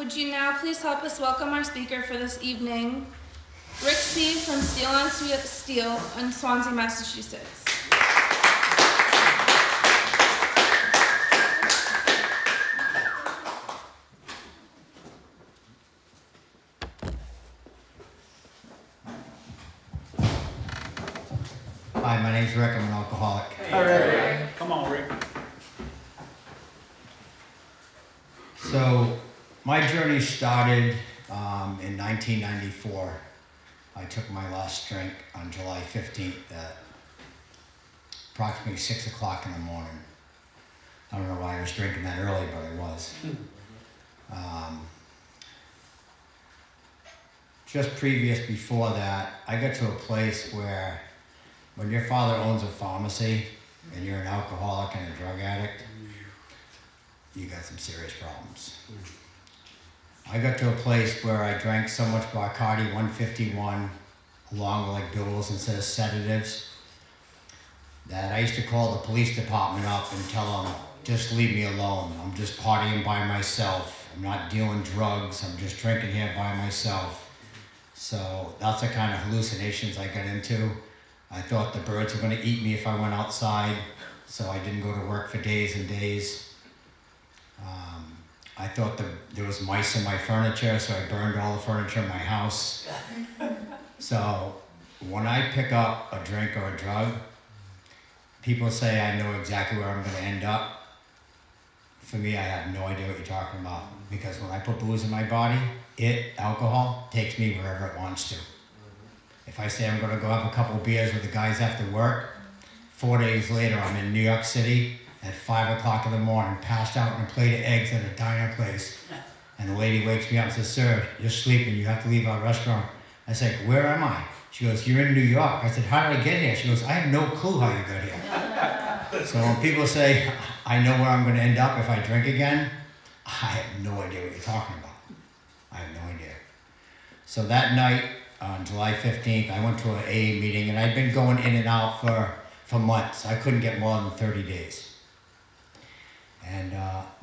Would you now please help us welcome our speaker for this evening, Rick C. from Steel on Steel in Swansea, Massachusetts. Hi, my name's Rick. I'm an alcoholic. Hey, Rick. Come on, Rick. So, my journey started in 1994. I took my last drink on July 15th at approximately 6 o'clock in the morning. I don't know why I was drinking that early, but I was. Just before that, I got to a place where when your father owns a pharmacy and you're an alcoholic and a drug addict, you got some serious problems. I got to a place where I drank so much Bacardi 151 along with like bills instead of sedatives that I used to call the police department up and tell them, just leave me alone. I'm just partying by myself. I'm not dealing drugs. I'm just drinking here by myself. So that's the kind of hallucinations I got into. I thought the birds were going to eat me if I went outside, so I didn't go to work for days and days. I thought there was mice in my furniture, so I burned all the furniture in my house. So when I pick up a drink or a drug, people say I know exactly where I'm going to end up. For me, I have no idea what you're talking about, because when I put booze in my body, alcohol, takes me wherever it wants to. If I say I'm going to go have a couple beers with the guys after work, 4 days later I'm in New York City at 5 o'clock in the morning, passed out in a plate of eggs at a diner place. And the lady wakes me up and says, "Sir, you're sleeping, you have to leave our restaurant." I said, "Where am I?" She goes, "You're in New York." I said, "How did I get here?" She goes, "I have no clue how you got here." So when people say, I know where I'm going to end up if I drink again, I have no idea what you're talking about. I have no idea. So that night, on July 15th, I went to an AA meeting, and I'd been going in and out for months. I couldn't get more than 30 days. And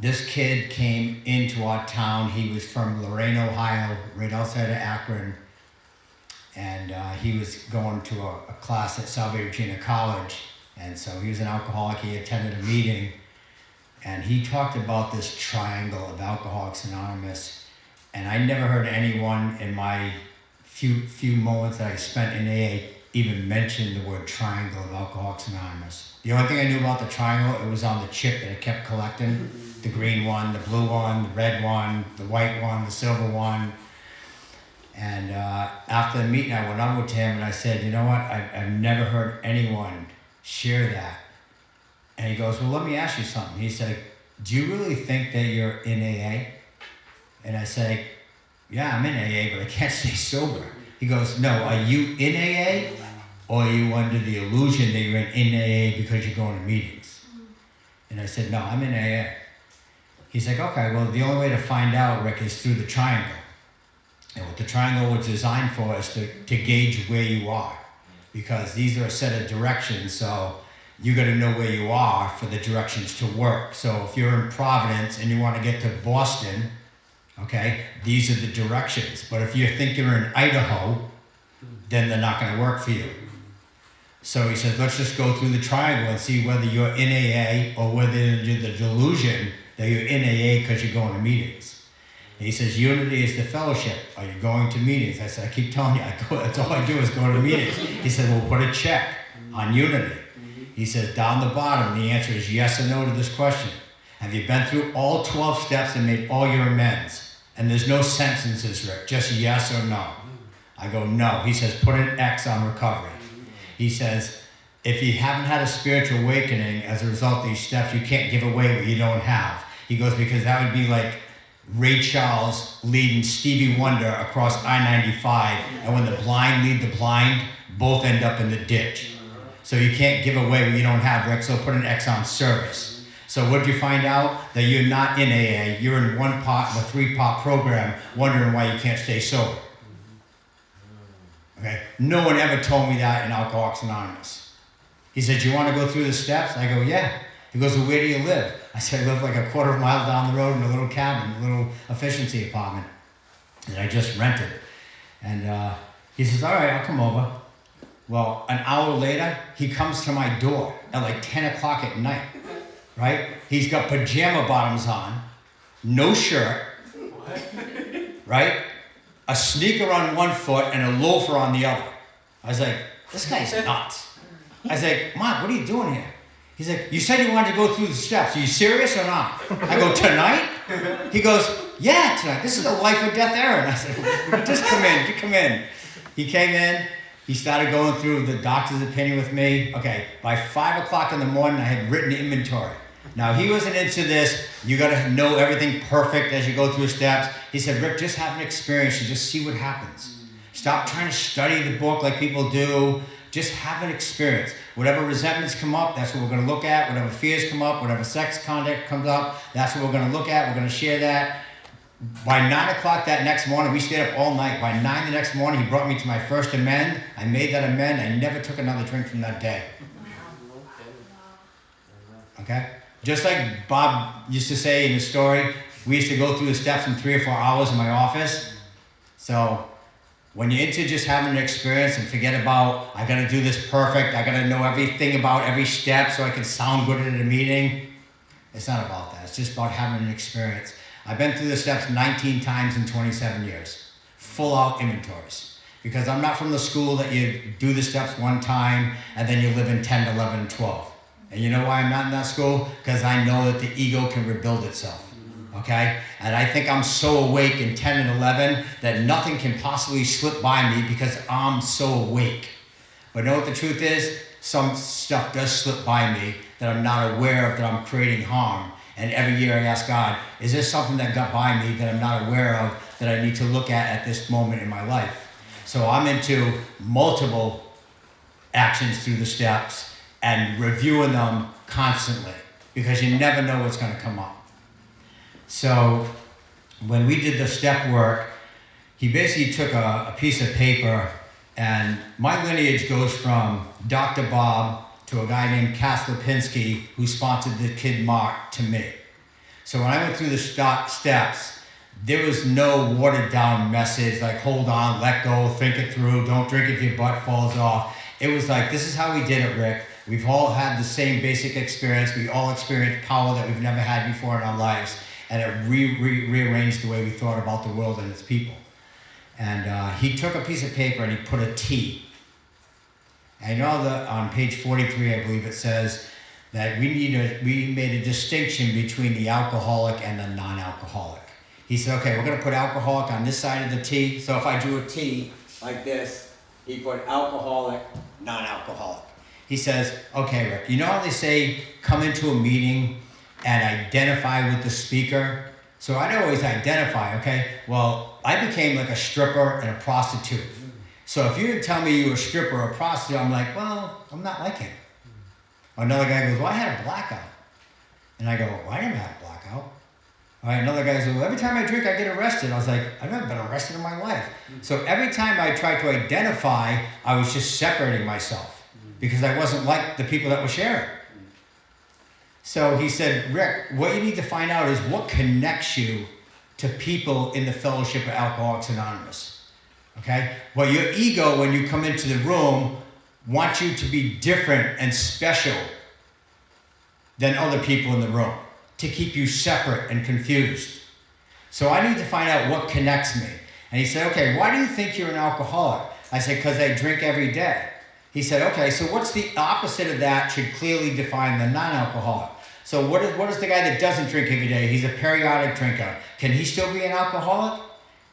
this kid came into our town. He was from Lorain, Ohio, right outside of Akron. And he was going to a class at Salve Regina College. And so he was an alcoholic. He attended a meeting. And he talked about this triangle of Alcoholics Anonymous. And I never heard anyone in my few moments that I spent in AA even mention the word triangle of Alcoholics Anonymous. The only thing I knew about the triangle, it was on the chip that I kept collecting. The green one, the blue one, the red one, the white one, the silver one. And after the meeting, I went on with him and I said, "You know what, I've never heard anyone share that." And he goes, "Well, let me ask you something." He said, "Do you really think that you're in AA?" And I say, "Yeah, I'm in AA, but I can't stay sober." He goes, "No, are you in AA, or are you under the illusion that you're in AA because you're going to meetings?" And I said, "No, I'm in AA." He's like, "Okay, well, the only way to find out, Rick, is through the triangle." And what the triangle was designed for is to gauge where you are, because these are a set of directions, so you got to know where you are for the directions to work. So if you're in Providence and you want to get to Boston, okay, these are the directions. But if you think you're in Idaho, then they're not going to work for you. So he says, let's just go through the triangle and see whether you're in AA or whether you're the delusion that you're in AA because you're going to meetings. And he says, unity is the fellowship. Are you going to meetings? I said, I keep telling you, that's all I do is go to meetings. He said, well, put a check on unity. He says, down the bottom, the answer is yes or no to this question. Have you been through all 12 steps and made all your amends? And there's no sentences, Rick, just yes or no. I go, no. He says, put an X on recovery. He says, if you haven't had a spiritual awakening as a result of these steps, you can't give away what you don't have. He goes, because that would be like Ray Charles leading Stevie Wonder across I-95, and when the blind lead the blind, both end up in the ditch. So you can't give away what you don't have, Rick, so put an X on service. So what did you find out? That you're not in AA, you're in one part of a 3-part program, wondering why you can't stay sober. Okay? No one ever told me that in Alcoholics Anonymous. He said, you want to go through the steps? I go, yeah. He goes, well, where do you live? I said, I live like a quarter of a mile down the road in a little cabin, a little efficiency apartment that I just rented. And he says, all right, I'll come over. Well, an hour later, he comes to my door at like 10 o'clock at night, right? He's got pajama bottoms on, no shirt, right? A sneaker on one foot and a loafer on the other. I was like, this guy's nuts. I was like, Mark, what are you doing here? He's like, you said you wanted to go through the steps. Are you serious or not? I go, tonight? He goes, yeah, tonight. This is a life or death errand. I said, just come in, you come in. He came in, he started going through the doctor's opinion with me. Okay, by 5 o'clock in the morning, I had written inventory. Now, he wasn't into this, you gotta know everything perfect as you go through steps. He said, Rick, just have an experience and just see what happens. Stop trying to study the book like people do. Just have an experience. Whatever resentments come up, that's what we're gonna look at. Whatever fears come up, whatever sex conduct comes up, that's what we're gonna look at. We're gonna share that. By 9 o'clock that next morning, we stayed up all night. By 9 the next morning, he brought me to my first amend. I made that amend. I never took another drink from that day. Okay? Just like Bob used to say in the story, we used to go through the steps in 3 or 4 hours in my office. So when you're into just having an experience and forget about, I gotta do this perfect, I gotta know everything about every step so I can sound good at a meeting, it's not about that. It's just about having an experience. I've been through the steps 19 times in 27 years. Full out inventories. Because I'm not from the school that you do the steps one time and then you live in 10, 11, 12. And you know why I'm not in that school? Because I know that the ego can rebuild itself. Okay? And I think I'm so awake in 10 and 11 that nothing can possibly slip by me because I'm so awake. But know what the truth is? Some stuff does slip by me that I'm not aware of, that I'm creating harm. And every year I ask God, is there something that got by me that I'm not aware of that I need to look at this moment in my life? So I'm into multiple actions through the steps and reviewing them constantly because you never know what's going to come up. So when we did the step work, he basically took a piece of paper, and my lineage goes from Dr. Bob to a guy named Cass Lipinski, who sponsored the kid Mark, to me. So when I went through the steps, there was no watered down message like hold on, let go, think it through, don't drink if your butt falls off. It was like, this is how we did it, Rick. We've all had the same basic experience. We all experienced power that we've never had before in our lives. And it rearranged the way we thought about the world and its people. And he took a piece of paper and he put a T. And you know that on page 43, I believe it says that we made a distinction between the alcoholic and the non-alcoholic. He said, okay, we're gonna put alcoholic on this side of the T. So if I drew a T like this, he put alcoholic, non-alcoholic. He says, okay, Rick, you know how they say, come into a meeting and identify with the speaker? So I'd always identify, okay? Well, I became like a stripper and a prostitute. So if you didn't tell me you were a stripper or a prostitute, I'm like, well, I'm not like him. Another guy goes, well, I had a blackout. And I go, well, I didn't have a blackout. All right, another guy says, well, every time I drink, I get arrested. I was like, I've never been arrested in my life. So every time I tried to identify, I was just separating myself because I wasn't like the people that were sharing. So he said, Rick, what you need to find out is what connects you to people in the Fellowship of Alcoholics Anonymous. Okay? Well, your ego, when you come into the room, wants you to be different and special than other people in the room, to keep you separate and confused. So I need to find out what connects me. And he said, okay, why do you think you're an alcoholic? I said, because I drink every day. He said, okay, so what's the opposite of that should clearly define the non-alcoholic. So what is the guy that doesn't drink every day? He's a periodic drinker. Can he still be an alcoholic?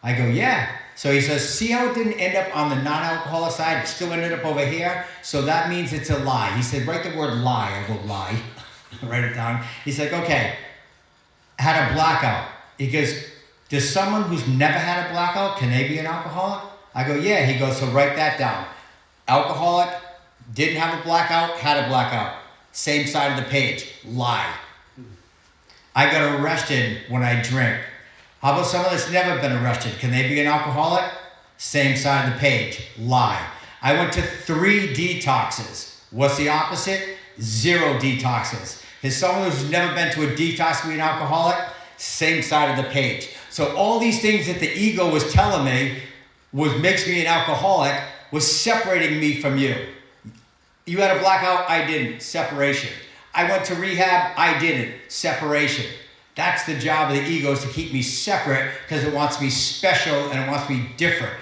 I go, yeah. So he says, see how it didn't end up on the non-alcoholic side? It still ended up over here? So that means it's a lie. He said, write the word lie. I go, lie. Write it down. He's like, okay, had a blackout. He goes, does someone who's never had a blackout, can they be an alcoholic? I go, yeah. He goes, so write that down. Alcoholic, didn't have a blackout, had a blackout. Same side of the page, lie. I got arrested when I drink. How about someone that's never been arrested? Can they be an alcoholic? Same side of the page, lie. I went to 3 detoxes. What's the opposite? 0 detoxes. As someone who's never been to a detox to be an alcoholic, same side of the page. So all these things that the ego was telling me makes me an alcoholic was separating me from you. You had a blackout, I didn't. Separation. I went to rehab, I didn't. Separation. That's the job of the ego, is to keep me separate because it wants me special and it wants me different.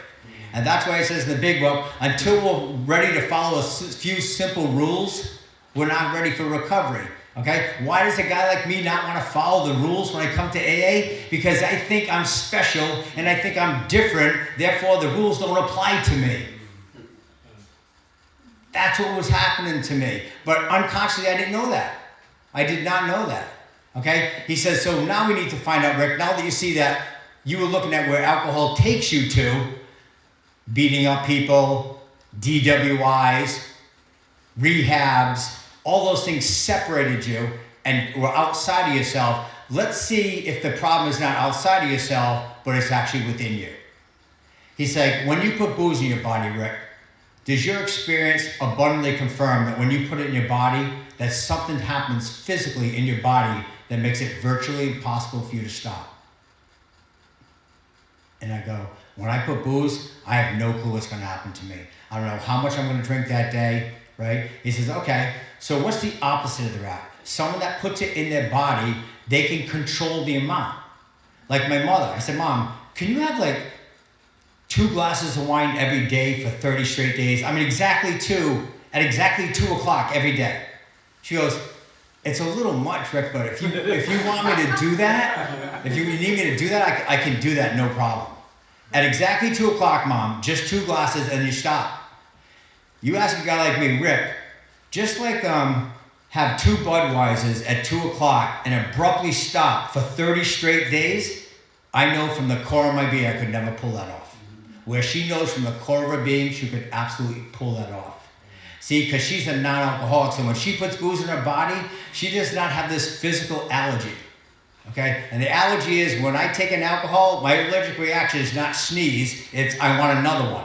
And that's why it says in the big book, until we're ready to follow a few simple rules, we're not ready for recovery. Okay? Why does a guy like me not want to follow the rules when I come to AA? Because I think I'm special and I think I'm different, therefore the rules don't apply to me. That's what was happening to me. But unconsciously, I didn't know that. I did not know that. Okay? He says, so now we need to find out, Rick, now that you see that you were looking at where alcohol takes you to, beating up people, DWIs, rehabs, all those things separated you and were outside of yourself. Let's see if the problem is not outside of yourself, but it's actually within you. He's like, when you put booze in your body, Rick, does your experience abundantly confirm that when you put it in your body, that something happens physically in your body that makes it virtually impossible for you to stop? And I go, when I put booze, I have no clue what's going to happen to me. I don't know how much I'm going to drink that day, right? He says, okay, so what's the opposite of that? Someone that puts it in their body, they can control the amount. Like my mother, I said, Mom, can you have like 2 glasses of wine every day for 30 straight days? I mean, exactly 2, at exactly 2 o'clock every day. She goes, it's a little much, Rick, but if you want me to do that, if you need me to do that, I can do that, no problem. At exactly 2 o'clock, Mom, just 2 glasses and you stop. You ask a guy like me, Rick, just like have 2 Budweisers at 2 o'clock and abruptly stop for 30 straight days, I know from the core of my being I could never pull that off. Where she knows from the core of her being, she could absolutely pull that off. See, because she's a non-alcoholic, so when she puts booze in her body, she does not have this physical allergy. Okay? And the allergy is when I take an alcohol, my allergic reaction is not sneeze, it's I want another one.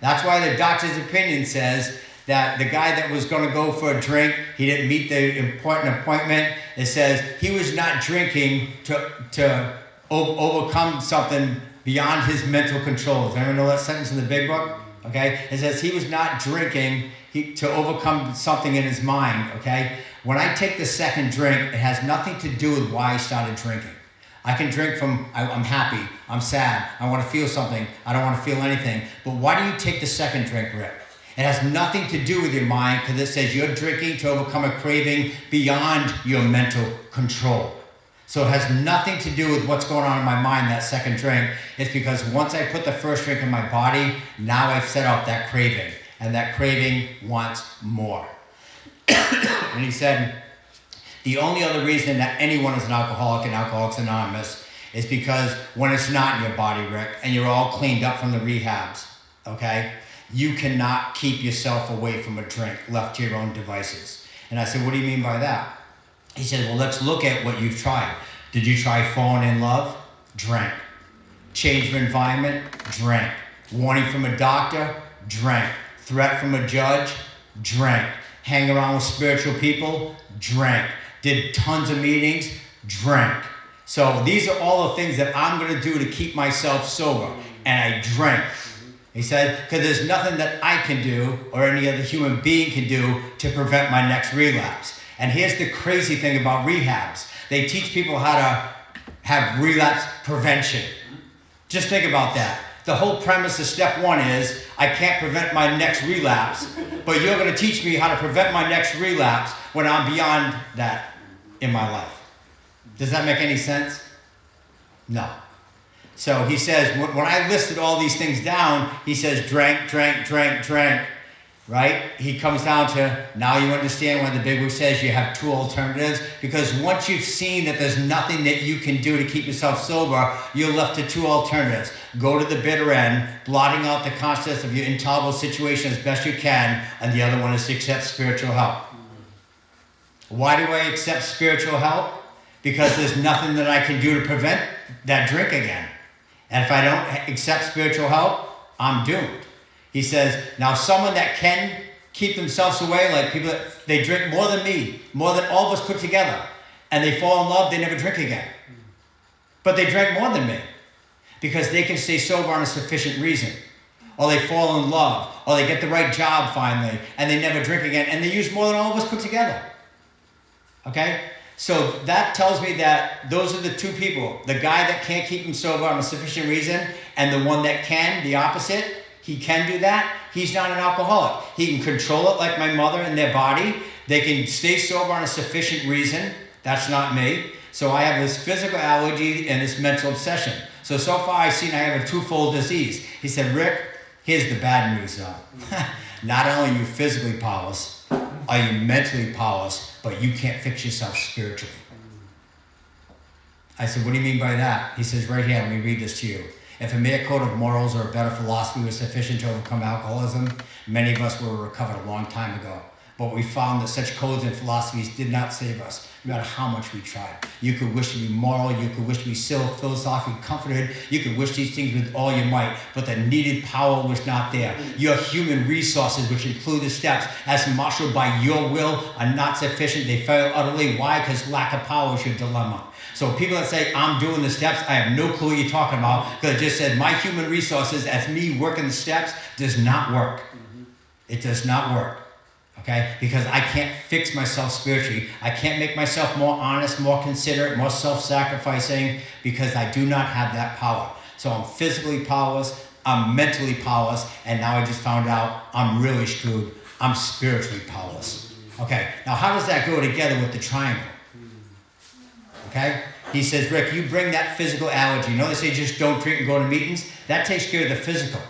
That's why the doctor's opinion says that the guy that was going to go for a drink, he didn't meet the important appointment. It says he was not drinking to overcome something beyond his mental controls. Anyone know that sentence in the big book? Okay? It says he was not drinking to overcome something in his mind. Okay? When I take the second drink, it has nothing to do with why I started drinking. I can drink from, I'm happy, I'm sad, I want to feel something, I don't want to feel anything. But why do you take the second drink, Rick? It has nothing to do with your mind because it says you're drinking to overcome a craving beyond your mental control. So it has nothing to do with what's going on in my mind, that second drink. It's because once I put the first drink in my body, now I've set off that craving. And that craving wants more. And he said, the only other reason that anyone is an alcoholic in Alcoholics Anonymous is because when it's not in your body, Rick, and you're all cleaned up from the rehabs, okay, you cannot keep yourself away from a drink, left to your own devices. And I said, what do you mean by that? He said, well, let's look at what you've tried. Did you try falling in love? Drank. Change of environment? Drank. Warning from a doctor? Drank. Threat from a judge? Drank. Hang around with spiritual people? Drank. Did tons of meetings? Drank. So these are all the things that I'm going to do to keep myself sober. And I drank. He said, because there's nothing that I can do or any other human being can do to prevent my next relapse. And here's the crazy thing about rehabs. They teach people how to have relapse prevention. Just think about that. The whole premise of step 1 is, I can't prevent my next relapse, but you're going to teach me how to prevent my next relapse when I'm beyond that in my life. Does that make any sense? No. So he says, when I listed all these things down, he says, drank, drank, drank, drank, right? He comes down to, now you understand why the big book says you have 2 alternatives, because once you've seen that there's nothing that you can do to keep yourself sober, you're left to 2 alternatives. Go to the bitter end, blotting out the consciousness of your intolerable situation as best you can, and the other one is to accept spiritual help. Why do I accept spiritual help? Because there's nothing that I can do to prevent that drink again. And if I don't accept spiritual help, I'm doomed. He says, now someone that can keep themselves away, like people that they drink more than me, more than all of us put together, and they fall in love, they never drink again. But they drank more than me because they can stay sober on a sufficient reason. Or they fall in love, or they get the right job finally, and they never drink again, and they use more than all of us put together. Okay? So that tells me that those are the two people. The guy that can't keep him sober on a sufficient reason, and the one that can, the opposite, he can do that. He's not an alcoholic. He can control it like my mother and their body. They can stay sober on a sufficient reason. That's not me. So I have this physical allergy and this mental obsession. So far I've seen I have a twofold disease. He said, Rick, here's the bad news though. Not only are you physically powerless, are you mentally powerless, but you can't fix yourself spiritually. I said, what do you mean by that? He says, right here, let me read this to you. If a mere code of morals or a better philosophy was sufficient to overcome alcoholism, many of us were recovered a long time ago. But we found that such codes and philosophies did not save us, no matter how much we tried. You could wish to be moral, you could wish to be philosophically comforted, you could wish these things with all your might, but the needed power was not there. Your human resources, which include the steps, as marshaled by your will, are not sufficient. They fail utterly. Why? Because lack of power is your dilemma. So people that say, I'm doing the steps, I have no clue what you're talking about, because it just said my human resources as me working the steps does not work. It does not work. Okay? Because I can't fix myself spiritually. I can't make myself more honest, more considerate, more self-sacrificing, because I do not have that power. So I'm physically powerless, I'm mentally powerless, and now I just found out I'm really screwed. I'm spiritually powerless. Okay, now how does that go together with the triangle? Okay? He says, Rick, you bring that physical allergy. You know they say just don't drink and go to meetings? That takes care of the physical.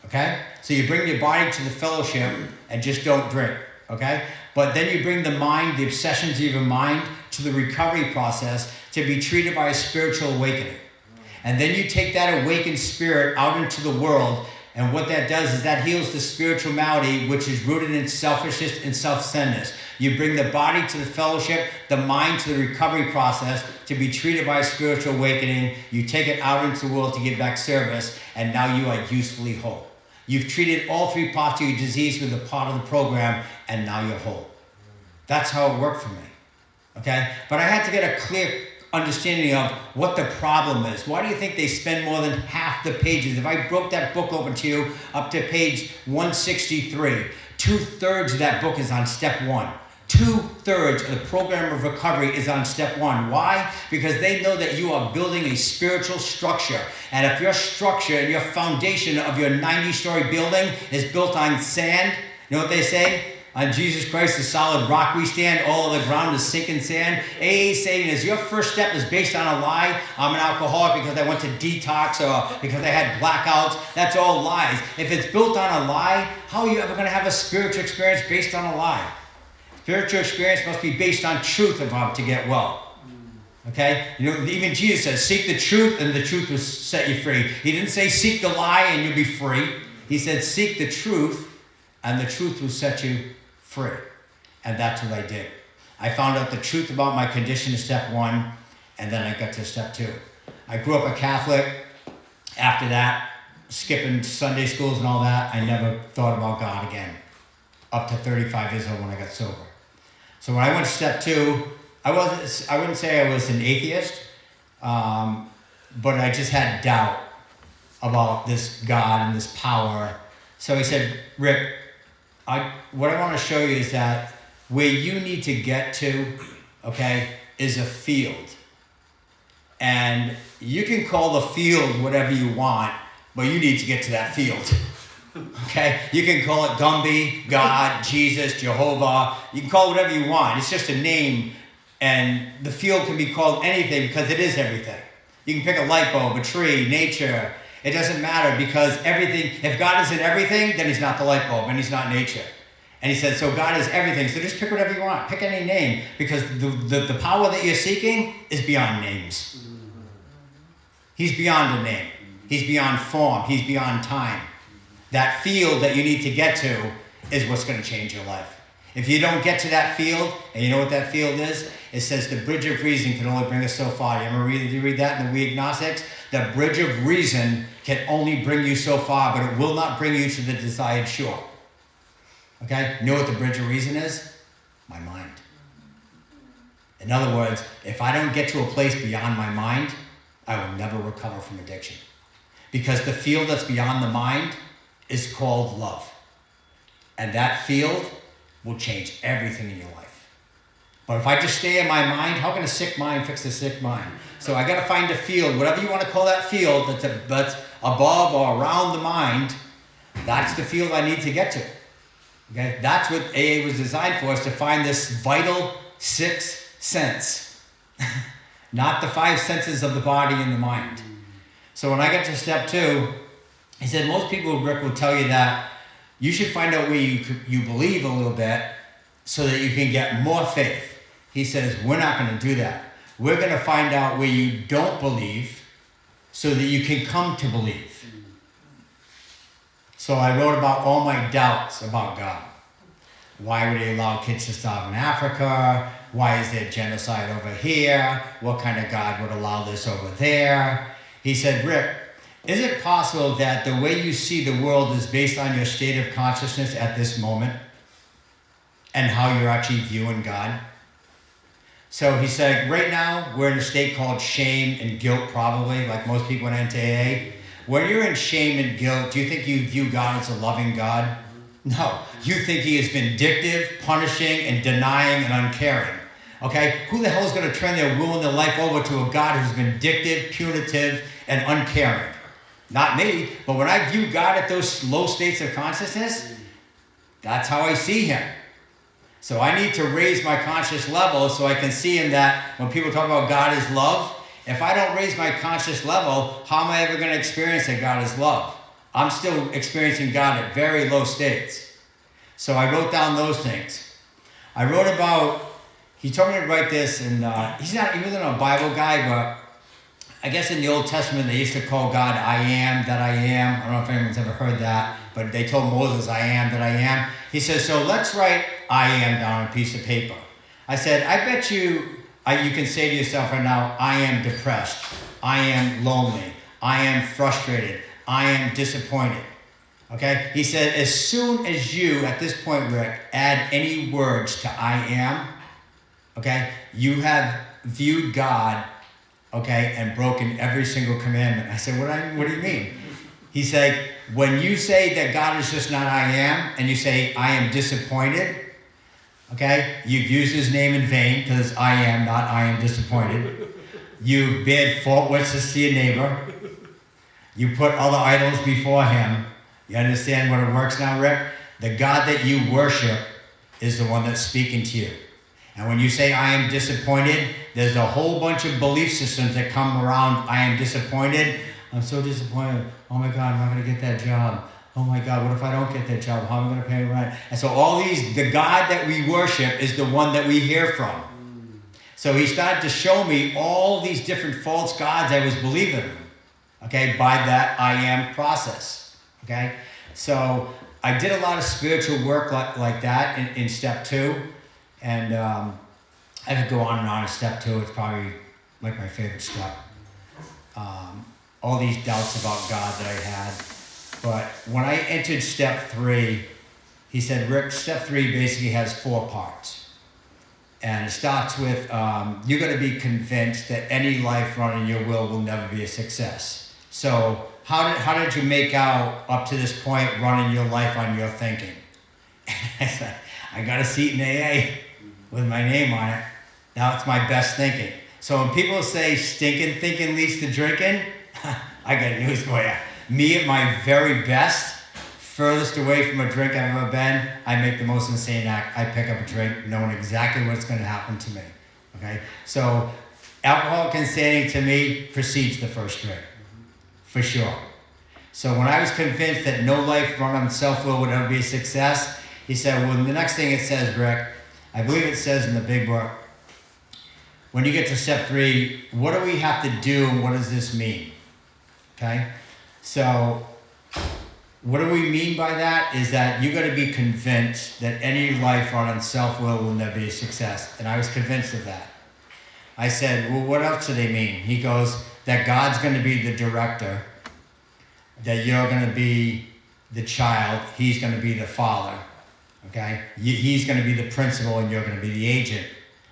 Okay? So you bring your body to the fellowship and just don't drink. Okay? But then you bring the mind, the obsessions of your mind, to the recovery process to be treated by a spiritual awakening. And then you take that awakened spirit out into the world, and what that does is that heals the spiritual malady, which is rooted in selfishness and self-centeredness. You bring the body to the fellowship, the mind to the recovery process to be treated by a spiritual awakening. You take it out into the world to give back service, and now you are usefully whole. You've treated all three parts of your disease with a part of the program, and now you're whole. That's how it worked for me. Okay? But I had to get a clear understanding of what the problem is. Why do you think they spend more than half the pages? If I broke that book open to you up to page 163, 2/3 of that book is on step 1. 2/3 of the program of recovery is on step 1. Why? Because they know that you are building a spiritual structure. And if your structure and your foundation of your 90-story building is built on sand, you know what they say? On Jesus Christ, the solid rock we stand, all of the ground is sinking sand. AA saying is your first step is based on a lie. I'm an alcoholic because I went to detox or because I had blackouts. That's all lies. If it's built on a lie, how are you ever going to have a spiritual experience based on a lie? Spiritual experience must be based on truth if I'm to get well. Okay? You know, even Jesus says, seek the truth and the truth will set you free. He didn't say seek the lie and you'll be free. He said seek the truth and the truth will set you free. And that's what I did. I found out the truth about my condition in step 1, and then I got to step 2. I grew up a Catholic. After that, skipping Sunday schools and all that, I never thought about God again. Up to 35 years old when I got sober. So when I went to step 2, I wouldn't say I was an atheist, but I just had doubt about this God and this power. So he said, Rick, what I want to show you is that where you need to get to, okay, is a field. And you can call the field whatever you want, but you need to get to that field. Okay? You can call it Gumby, God, Jesus, Jehovah. You can call it whatever you want. It's just a name. And the field can be called anything because it is everything. You can pick a light bulb, a tree, nature. It doesn't matter because everything, if God is in everything, then he's not the light bulb and he's not nature. And he said, so God is everything. So just pick whatever you want. Pick any name because the power that you're seeking is beyond names. He's beyond a name. He's beyond form. He's beyond time. That field that you need to get to is what's going to change your life. If you don't get to that field, and you know what that field is? It says the bridge of reason can only bring us so far. You read that in the We Agnostics? The bridge of reason can only bring you so far, but it will not bring you to the desired shore. Okay? You know what the bridge of reason is? My mind. In other words, if I don't get to a place beyond my mind, I will never recover from addiction. Because the field that's beyond the mind is called love. And that field will change everything in your life. But if I just stay in my mind, how can a sick mind fix a sick mind? So I got to find a field, whatever you want to call that field, that's above or around the mind. That's the field I need to get to. Okay, that's what AA was designed for, is to find this vital sixth sense, not the five senses of the body and the mind. So when I got to step 2, he said most people, Rick, will tell you that you should find out where you believe a little bit so that you can get more faith. He says, we're not going to do that. We're going to find out where you don't believe so that you can come to believe. So I wrote about all my doubts about God. Why would he allow kids to starve in Africa? Why is there genocide over here? What kind of God would allow this over there? He said, Rick, is it possible that the way you see the world is based on your state of consciousness at this moment and how you're actually viewing God? So he said, right now, we're in a state called shame and guilt, probably, like most people in NTA. When you're in shame and guilt, do you think you view God as a loving God? No. You think he is vindictive, punishing, and denying and uncaring. Okay? Who the hell is going to turn their will and their life over to a God who's vindictive, punitive, and uncaring? Not me. But when I view God at those low states of consciousness, that's how I see him. So I need to raise my conscious level so I can see him that when people talk about God is love, if I don't raise my conscious level, how am I ever going to experience that God is love? I'm still experiencing God at very low states. So I wrote down those things. I wrote about, he told me to write this, and he wasn't a Bible guy, but I guess in the Old Testament they used to call God I am that I am. I don't know if anyone's ever heard that, but they told Moses I am that I am. He says, so let's write I am down on a piece of paper. I said, I bet you can say to yourself right now, I am depressed, I am lonely, I am frustrated, I am disappointed. Okay? He said, as soon as you, at this point, Rick, add any words to I am, okay, you have viewed God, okay, and broken every single commandment. I said, what do you mean? He said, when you say that God is just not I am, and you say I am disappointed, okay, you've used his name in vain, because I am, not I am disappointed. You bid false witness to your neighbor. You put other idols before him. You understand what it works now, Rick? The God that you worship is the one that's speaking to you. And when you say I am disappointed, there's a whole bunch of belief systems that come around I am disappointed. I'm so disappointed. Oh my God, I'm not going to get that job. Oh my God, what if I don't get that job? How am I going to pay rent? And so the God that we worship is the one that we hear from. So he started to show me all these different false gods I was believing in, okay, by that I am process, okay? So I did a lot of spiritual work like that in step 2, and I could go on and on in step 2. It's probably like my favorite step. All these doubts about God that I had. But when I entered step 3, he said, Rick, step 3 basically has 4 parts. And it starts with, you're going to be convinced that any life running your will never be a success. So how did you make out up to this point running your life on your thinking? I said, I got a seat in AA with my name on it. Now it's my best thinking. So when people say stinking thinking leads to drinking, I got news for you. Me at my very best, furthest away from a drink I've ever been, I make the most insane act. I pick up a drink knowing exactly what's going to happen to me. Okay? So alcoholic insanity to me precedes the first drink. For sure. So when I was convinced that no life run on self-will would ever be a success, he said, well, the next thing it says, Rick, I believe it says in the big book, when you get to step 3, what do we have to do and what does this mean? Okay? So what do we mean by that is that you got to be convinced that any life run on self-will will never be a success. And I was convinced of that. I said, well, what else do they mean? He goes, that God's going to be the director, that you're going to be the child, he's going to be the father. Okay? He's going to be the principal and you're going to be the agent.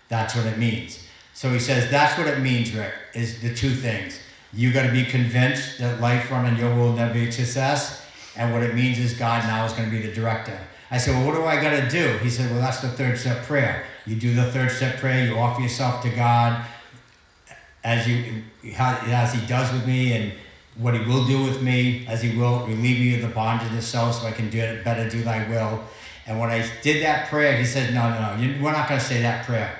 That's what it means. So he says that's what it means, Rick, is the two things. You got to be convinced that life run on your will will never be a success. And what it means is God now is going to be the director. I said, well, what do I got to do? He said, well, that's the third step prayer. You do the third step prayer. You offer yourself to God as he does with me and what he will do with me, as he will relieve me of the bondage of the self so I can better do thy will. And when I did that prayer, he said, no, we're not going to say that prayer.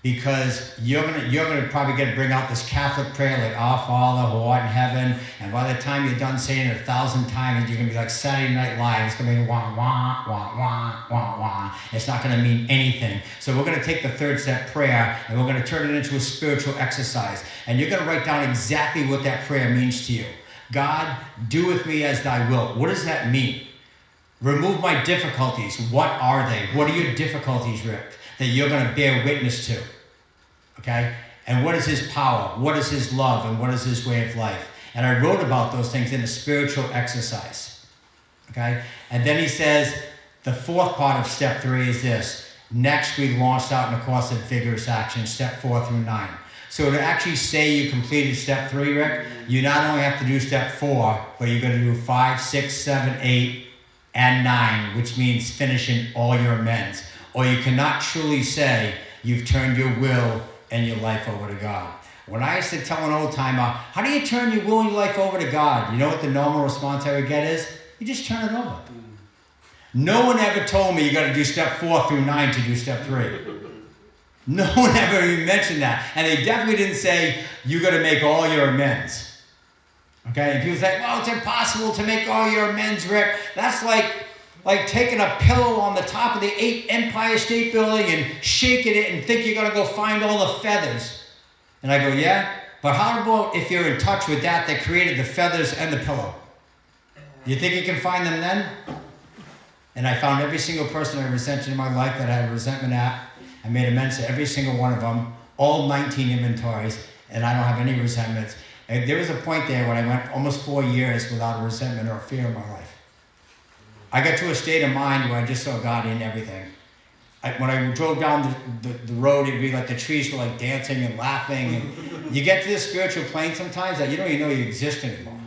Because you're gonna probably bring out this Catholic prayer like Our Father who art in heaven, and by the time you're done saying it 1,000 times, you're gonna be like Saturday Night Live. It's gonna be wah wah wah wah wah wah. It's not gonna mean anything. So we're gonna take the third step prayer and we're gonna turn it into a spiritual exercise. And you're gonna write down exactly what that prayer means to you. God, do with me as thy will. What does that mean? Remove my difficulties. What are they? What are your difficulties, Rick, that you're going to bear witness to? Okay? And what is his power? What is his love? And what is his way of life? And I wrote about those things in a spiritual exercise. Okay? And then he says, the fourth part of step 3 is this. Next, we launched out in a course of vigorous action, step 4 through 9. So to actually say you completed step 3, Rick, you not only have to do step 4, but you're going to do 5, 6, 7, 8, and 9, which means finishing all your amends. Or you cannot truly say you've turned your will and your life over to God. When I used to tell an old timer, how do you turn your will and your life over to God? You know what the normal response I would get is? You just turn it over. No one ever told me you got to do step 4 through 9 to do step 3. No one ever even mentioned that. And they definitely didn't say you got to make all your amends. Okay, and people say, well, it's impossible to make all your amends, Rick. That's like taking a pillow on the top of the Empire State Building and shaking it and think you're going to go find all the feathers. And I go, yeah, but how about if you're in touch with that created the feathers and the pillow? You think you can find them then? And I found every single person I resented in my life that I had resentment at. I made amends to every single one of them, all 19 inventories, and I don't have any resentments. And there was a point there when I went almost 4 years without a resentment or a fear in my life. I got to a state of mind where I just saw God in everything. When I drove down the road, it'd be like the trees were like dancing and laughing. And you get to this spiritual plane sometimes that you don't even know you exist anymore.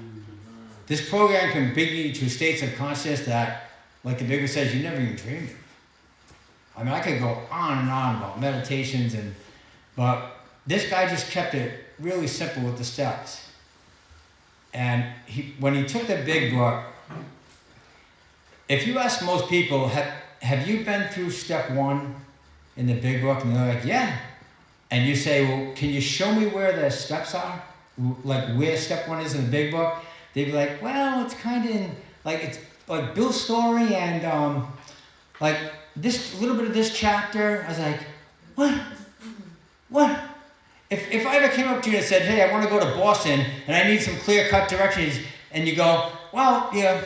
This program can bring you to states of consciousness that, like the Bible says, you never even dreamed of. I mean, I could go on and on about meditations, but this guy just kept it really simple with the steps. And when he took the big book, if you ask most people, have you been through step 1 in the big book? And they're like, yeah. And you say, well, can you show me where the steps are? Like where step 1 is in the big book? They'd be like, well, it's kind of it's like Bill's story and like this little bit of this chapter. I was like, what? If I ever came up to you and said, hey, I want to go to Boston and I need some clear-cut directions, and you go, well, yeah,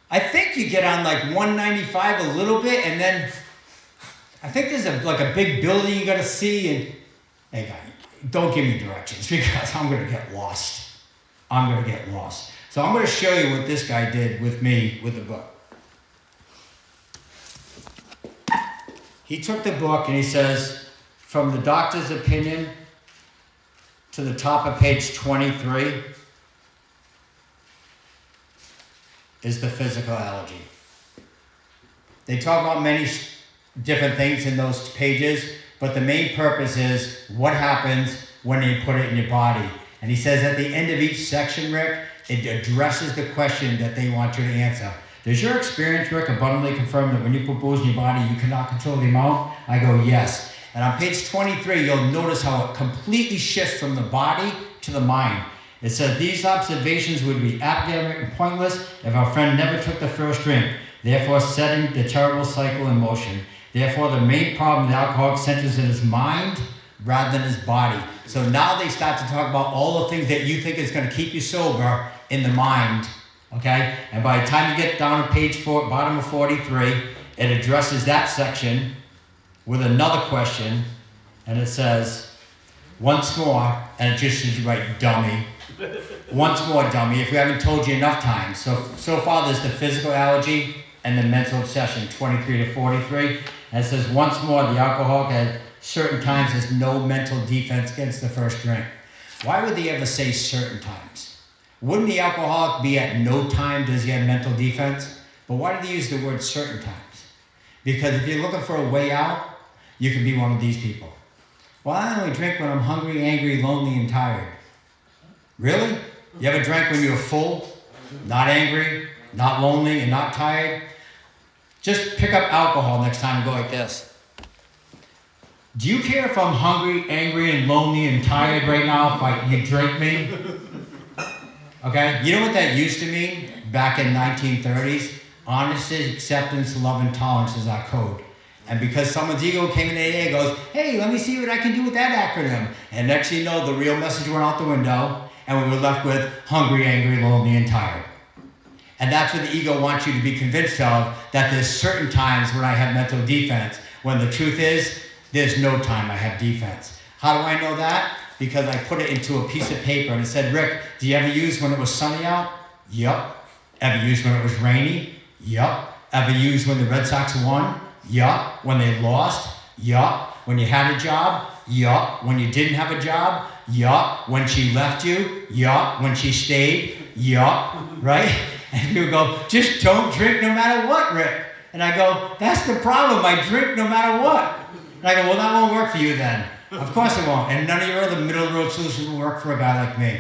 I think you get on like 195 a little bit, and then I think there's a big building you got to see, and hey, guy, don't give me directions because I'm going to get lost. So I'm going to show you what this guy did with me with the book. He took the book and he says, from the doctor's opinion to the top of page 23 is the physical allergy. They talk about many different things in those pages, but the main purpose is what happens when you put it in your body. And he says at the end of each section, Rick, it addresses the question that they want you to answer. Does your experience, Rick, abundantly confirm that when you put booze in your body, you cannot control the amount? I go, yes. And on page 23, you'll notice how it completely shifts from the body to the mind. It says, these observations would be academic and pointless if our friend never took the first drink, therefore setting the terrible cycle in motion. Therefore, the main problem with alcoholic centers in his mind rather than his body. So now they start to talk about all the things that you think is going to keep you sober in the mind, okay? And by the time you get down to page 4, bottom of 43, it addresses that section with another question, and it says, once more, and it just should write dummy. Once more, dummy, if we haven't told you enough times. So far there's the physical allergy and the mental obsession, 23 to 43. And it says, once more, the alcoholic at certain times has no mental defense against the first drink. Why would they ever say certain times? Wouldn't the alcoholic be at no time does he have mental defense? But why do they use the word certain times? Because if you're looking for a way out, you can be one of these people. Well, I only drink when I'm hungry, angry, lonely, and tired. Really? You ever drank when you were full, not angry, not lonely, and not tired? Just pick up alcohol next time and go like this. Do you care if I'm hungry, angry, and lonely, and tired right now if you drink me? Okay? You know what that used to mean back in 1930s? Honesty, acceptance, love, and tolerance is our code. And because someone's ego came in AA and goes, hey, let me see what I can do with that acronym. And next thing you know, the real message went out the window, and we were left with hungry, angry, lonely, and tired. And that's what the ego wants you to be convinced of, that there's certain times when I have mental defense, when the truth is, there's no time I have defense. How do I know that? Because I put it into a piece of paper and it said, Rick, do you ever use when it was sunny out? Yup. Ever use when it was rainy? Yup. Ever use when the Red Sox won? Yup. When they lost? Yup. When you had a job? Yup. When you didn't have a job? Yup. When she left you? Yup. When she stayed? Yup. Right? And people go, just don't drink no matter what, Rick. And I go, that's the problem. I drink no matter what. And I go, well, that won't work for you then. Of course it won't. And none of your other middle road solutions will work for a guy like me.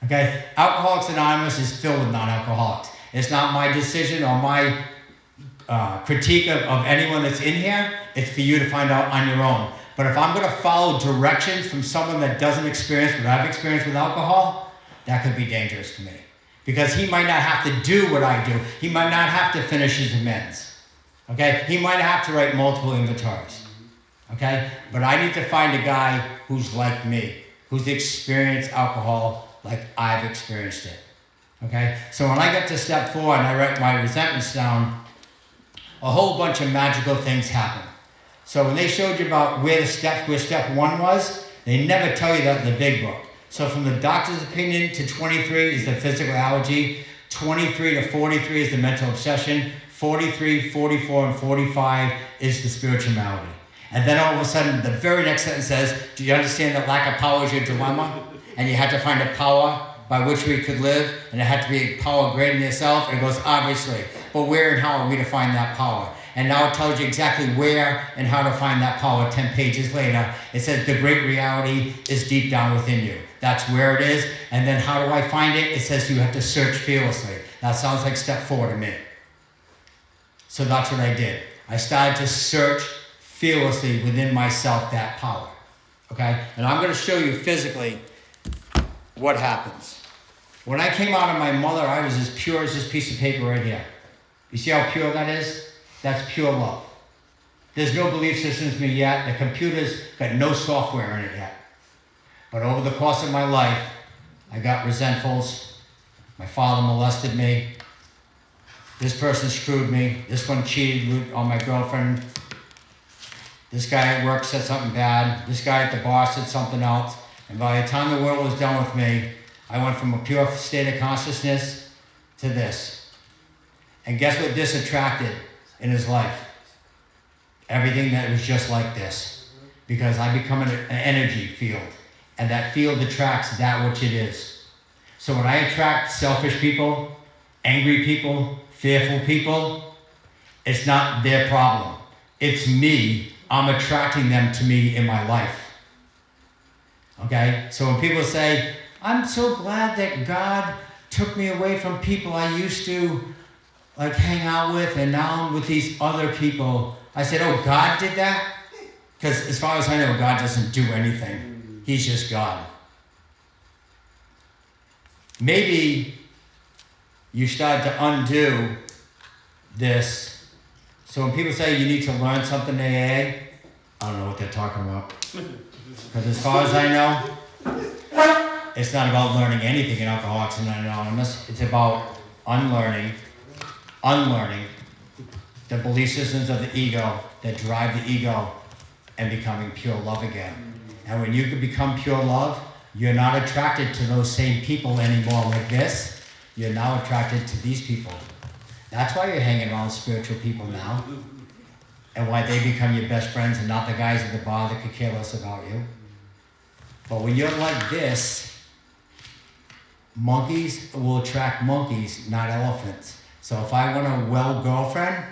Okay? Alcoholics Anonymous is filled with non-alcoholics. It's not my decision or my critique of anyone that's in here. It's for you to find out on your own. But if I'm going to follow directions from someone that doesn't experience what I've experienced with alcohol, that could be dangerous to me. Because he might not have to do what I do. He might not have to finish his amends. Okay? He might have to write multiple inventories. Okay? But I need to find a guy who's like me, who's experienced alcohol like I've experienced it. Okay? So when I get to step 4 and I write my resentments down, a whole bunch of magical things happen. So when they showed you about where step 1 was, they never tell you that in the big book. So from the doctor's opinion to 23 is the physical allergy, 23 to 43 is the mental obsession, 43, 44, and 45 is the spiritual malady. And then all of a sudden, the very next sentence says, do you understand that lack of power is your dilemma? And you had to find a power by which we could live, and it had to be a power greater than yourself. And it goes, obviously. But where and how are we to find that power? And now it tells you exactly where and how to find that power 10 pages later. It says the great reality is deep down within you. That's where it is. And then how do I find it? It says you have to search fearlessly. That sounds like step 4 to me. So that's what I did. I started to search fearlessly within myself that power. Okay? And I'm going to show you physically what happens. When I came out of my mother, I was as pure as this piece of paper right here. You see how pure that is? That's pure love. There's no belief systems in me yet. The computer's got no software in it yet. But over the course of my life, I got resentfuls. My father molested me. This person screwed me. This one cheated on my girlfriend. This guy at work said something bad. This guy at the bar said something else. And by the time the world was done with me, I went from a pure state of consciousness to this. And guess what this attracted in his life? Everything that was just like this. Because I become an energy field. And that field attracts that which it is. So when I attract selfish people, angry people, fearful people, it's not their problem. It's me. I'm attracting them to me in my life. Okay? So when people say, I'm so glad that God took me away from people I used to hang out with, and now I'm with these other people. I said, oh, God did that? Because as far as I know, God doesn't do anything. He's just God. Maybe you start to undo this. So when people say you need to learn something in AA, I don't know what they're talking about. Because as far as I know, it's not about learning anything in Alcoholics Anonymous. It's about unlearning the belief systems of the ego that drive the ego and becoming pure love again. And when you can become pure love, you're not attracted to those same people anymore like this. You're now attracted to these people. That's why you're hanging around spiritual people now. And why they become your best friends and not the guys at the bar that could care less about you. But when you're like this, monkeys will attract monkeys, not elephants. So if I want a well girlfriend,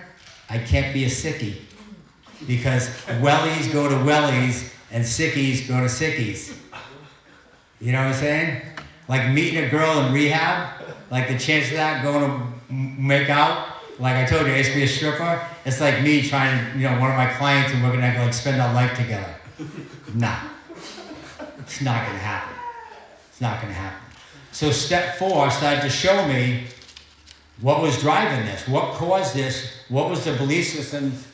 I can't be a sickie. Because wellies go to wellies and sickies go to sickies. You know what I'm saying? Like meeting a girl in rehab, like the chance of that going to make out. Like I told you, I used to be a stripper. It's like me trying to, one of my clients and we're going to like spend our life together. Nah. It's not going to happen. It's not going to happen. So step 4 started to show me what was driving this, what caused this, what was the belief systems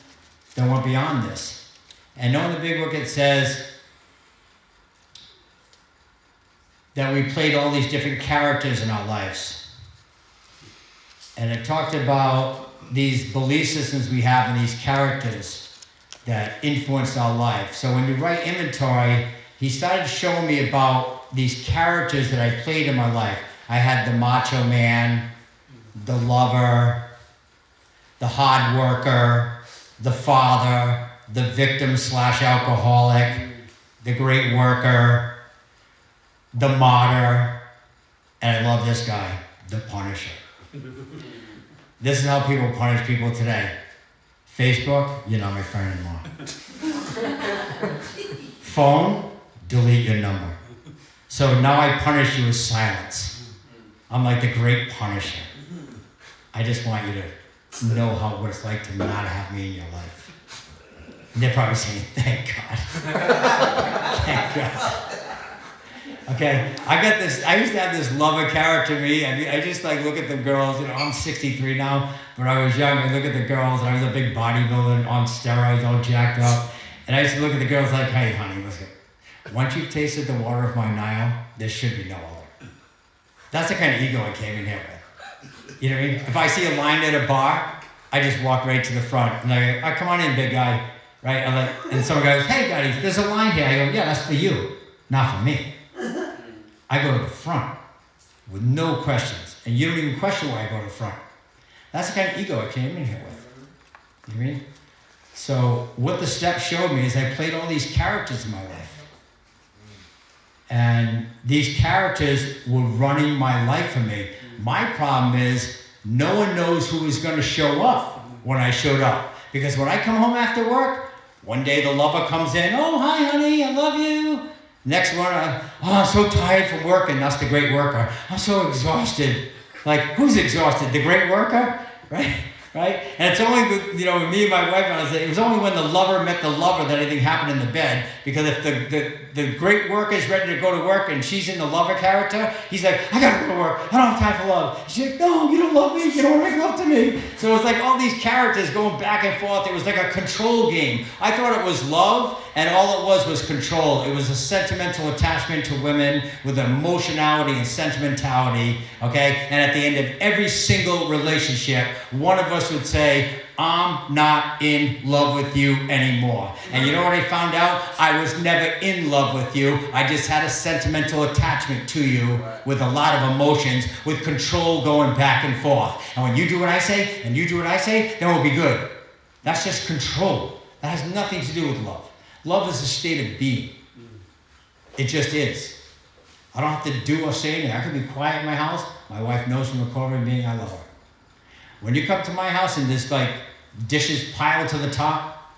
that went beyond this. And on the big book it says that we played all these different characters in our lives. And it talked about these belief systems we have and these characters that influenced our life. So when you write inventory, he started showing me about these characters that I played in my life. I had the macho man, the lover, the hard worker, the father, the victim/alcoholic, the great worker, the martyr, and I love this guy, the punisher. This is how people punish people today. Facebook, you're not my friend anymore. Phone, delete your number. So now I punish you with silence. I'm like the great punisher. I just want you to know what it's like to not have me in your life. And they're probably saying, thank God. Thank God. Okay, I used to have this lover character in me. I just like look at the girls, I'm 63 now, but I was young, I look at the girls, and I was a big bodybuilder on steroids, all jacked up. And I used to look at the girls like, hey honey, listen, once you've tasted the water of my Nile, there should be no other. That's the kind of ego I came in here with. You know what I mean? If I see a line at a bar, I just walk right to the front. And I go, come on in, big guy. Right? And someone goes, hey buddy, there's a line here. I go, yeah, that's for you, not for me. I go to the front with no questions. And you don't even question why I go to the front. That's the kind of ego I came in here with. You know what I mean? So what the steps showed me is I played all these characters in my life. And these characters were running my life for me. My problem is no one knows who is going to show up when I showed up. Because when I come home after work, one day the lover comes in, oh, hi, honey, I love you. Next one, I'm so tired from working. That's the great worker. I'm so exhausted. Like, who's exhausted? The great worker? Right? Right? And it's only, with me and my wife, it was only when the lover met the lover that anything happened in the bed. Because if the great worker is ready to go to work and she's in the lover character, he's like, I gotta go to work. I don't have time for love. She's like, no, you don't love me. You don't make love to me. So it's like all these characters going back and forth. It was like a control game. I thought it was love, and all it was control. It was a sentimental attachment to women with emotionality and sentimentality, okay? And at the end of every single relationship, one of us would say, I'm not in love with you anymore. And you know what I found out? I was never in love with you. I just had a sentimental attachment to you with a lot of emotions, with control going back and forth. And when you do what I say, and you do what I say, then we'll be good. That's just control. That has nothing to do with love. Love is a state of being. It just is. I don't have to do or say anything. I can be quiet in my house. My wife knows from the core of being I love her. When you come to my house and there's like dishes piled to the top,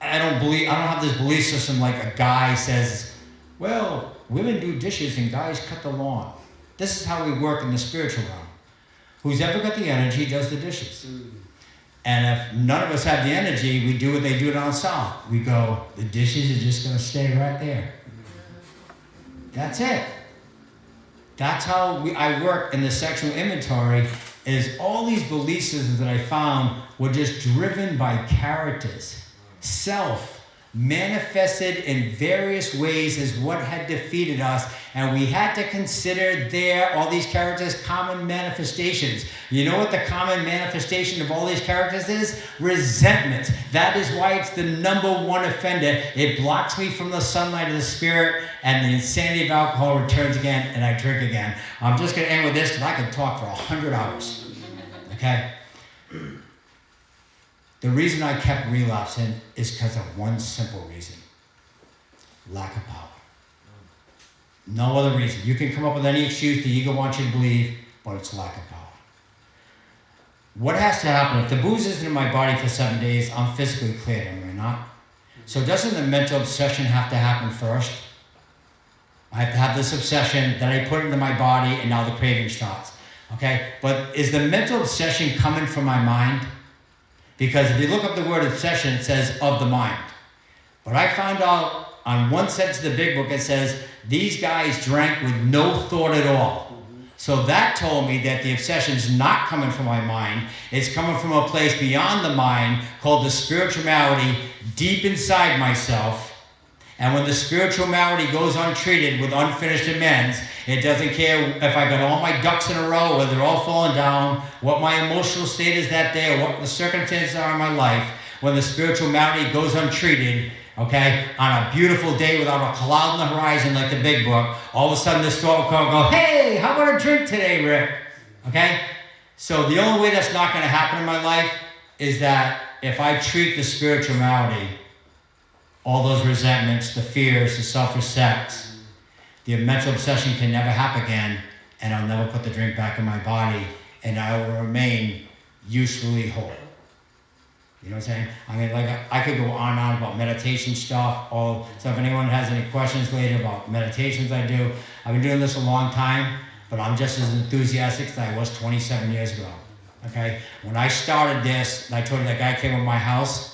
I don't have this belief system like a guy says, well, women do dishes and guys cut the lawn. This is how we work in the spiritual realm. Who's ever got the energy does the dishes. And if none of us have the energy, we do what they do down south. We go, the dishes are just going to stay right there. That's it. That's how I work in the sexual inventory, is all these belief systems that I found were just driven by characters. Self manifested in various ways is what had defeated us, and we had to consider all these characters common manifestations. You know what the common manifestation of all these characters is? Resentment. That is why it's the number one offender. It blocks me from the sunlight of the spirit, and the insanity of alcohol returns again, and I drink again. I'm just going to end with this because I could talk for 100 hours. okay? The reason I kept relapsing is because of one simple reason. Lack of power. No other reason. You can come up with any excuse the ego wants you to believe, but it's lack of power. What has to happen? If the booze isn't in my body for 7 days, I'm physically cleared, am I not? So doesn't the mental obsession have to happen first? I have to have this obsession, then I put it into my body, and now the craving starts. Okay? But is the mental obsession coming from my mind? Because if you look up the word obsession, it says of the mind. But I found out on one sentence of the big book, it says, these guys drank with no thought at all. So that told me that the obsession's not coming from my mind. It's coming from a place beyond the mind called the spirituality deep inside myself. And when the spirituality goes untreated with unfinished amends, it doesn't care if I got all my ducks in a row, whether they're all falling down, what my emotional state is that day, or what the circumstances are in my life. When the spirituality goes untreated, okay, on a beautiful day without a cloud on the horizon like the big book, all of a sudden this thought will come and go, hey, how about a drink today, Rick? Okay? So the only way that's not going to happen in my life is that if I treat the spirituality, all those resentments, the fears, the self-respects, the mental obsession can never happen again, and I'll never put the drink back in my body, and I will remain usefully whole. You know what I'm saying? I mean, like, I could go on and on about meditation stuff. So if anyone has any questions later about meditations I do, I've been doing this a long time, but I'm just as enthusiastic as I was 27 years ago. Okay? When I started this, and I told you that guy came to my house,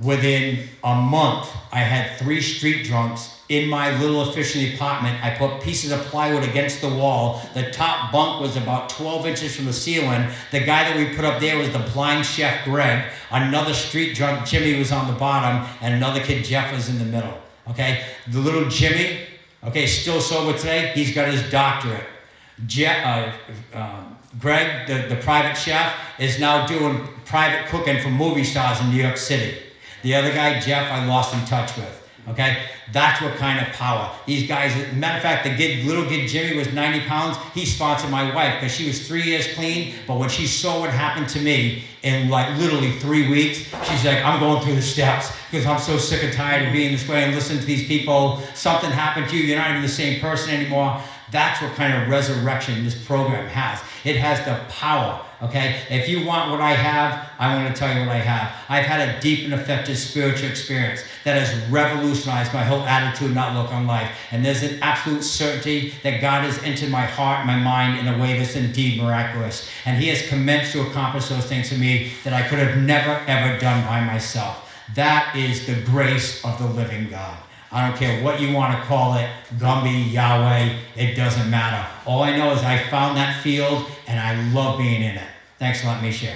within a month, I had 3 street drunks in my little efficient apartment. I put pieces of plywood against the wall. The top bunk was about 12 inches from the ceiling. The guy that we put up there was the blind chef Greg. Another street drunk, Jimmy, was on the bottom, and another kid, Jeff, was in the middle. Okay? The little Jimmy, okay, still sober today. He's got his doctorate. Greg, the private chef, is now doing private cooking for movie stars in New York City. The other guy, Jeff, I lost in touch with. Okay? That's what kind of power. These guys, matter of fact, the little kid Jimmy was 90 pounds. He sponsored my wife because she was 3 years clean. But when she saw what happened to me in like literally 3 weeks, she's like, I'm going through the steps because I'm so sick and tired of being this way and listening to these people. Something happened to you. You're not even the same person anymore. That's what kind of resurrection this program has. It has the power, okay? If you want what I have, I want to tell you what I have. I've had a deep and effective spiritual experience that has revolutionized my whole attitude and outlook on life. And there's an absolute certainty that God has entered my heart, my mind in a way that's indeed miraculous. And He has commenced to accomplish those things for me that I could have never, ever done by myself. That is the grace of the living God. I don't care what you want to call it, Gumby, Yahweh, it doesn't matter. All I know is I found that field and I love being in it. Thanks for letting me share.